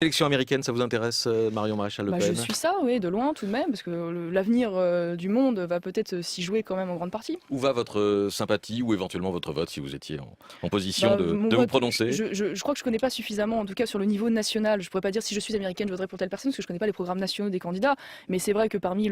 L'élection américaine, ça vous intéresse, Marion Maréchal Le Bah, Pen? je suis ça, oui, de loin tout de même, parce que l'avenir du monde va peut-être s'y jouer quand même en grande partie. Où va votre sympathie ou éventuellement votre vote si vous étiez en position Bah, de mon vous vote, prononcer? je crois que je connais pas suffisamment, en tout cas sur le niveau national. Je pourrais pas dire si je suis américaine, je voterai pour telle personne, parce que je connais pas les programmes nationaux des candidats. Mais c'est vrai que parmi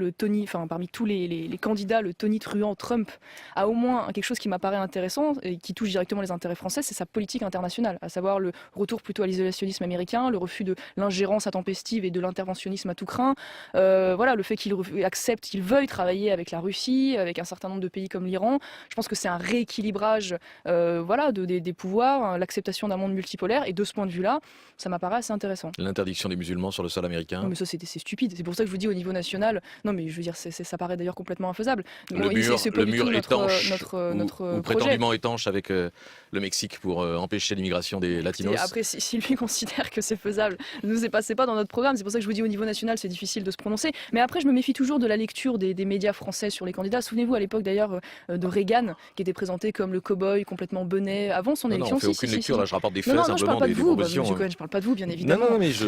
tous les candidats, le tonitruant Trump a au moins quelque chose qui m'apparaît intéressant et qui touche directement les intérêts français, c'est sa politique internationale, à savoir le retour plutôt à l'isolationnisme américain, le refus de l'ingérence intempestive et de l'interventionnisme à tout craint. Voilà, le fait accepte, qu'il veuille travailler avec la Russie, avec un certain nombre de pays comme l'Iran. Je pense que c'est un rééquilibrage voilà, des pouvoirs, hein, l'acceptation d'un monde multipolaire. Et de ce point de vue-là, ça m'apparaît assez intéressant. L'interdiction des musulmans sur le sol Non, américain? mais ça, c'est stupide. C'est pour ça que je vous dis au niveau national. Non, mais je veux dire, ça paraît d'ailleurs complètement infaisable. Le Bon, c'est pas le du tout mur étanche notre ou projet. prétendument étanche avec le Mexique pour empêcher l'immigration des latinos? Après, si lui considère que c'est faisable, nous, c'est pas dans notre programme. C'est pour ça que je vous dis au niveau national, c'est difficile de se prononcer. Mais après, je me méfie toujours de la lecture des médias français sur les candidats. Souvenez-vous à l'époque d'ailleurs de Reagan, qui était présenté comme le cow-boy complètement benet avant son Non, non, élection. on fait aucune lecture, là je rapporte des faits, Non, je parle simplement pas de des vous, propositions. Monsieur Cohen, je parle pas de vous, bien évidemment. Non, mais je...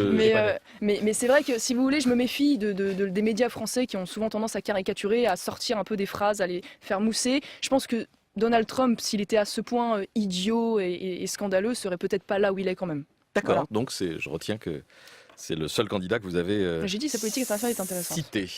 Mais c'est vrai que si vous voulez, je me méfie des médias français qui ont souvent tendance à caricaturer, à sortir un peu des phrases, à les faire mousser. Je pense que Donald Trump, s'il était à ce point idiot et scandaleux, serait peut-être pas là où il est quand même. D'accord, Voilà. donc je retiens que c'est le seul candidat que vous avez J'ai dit, sa politique internationale est intéressante. cité.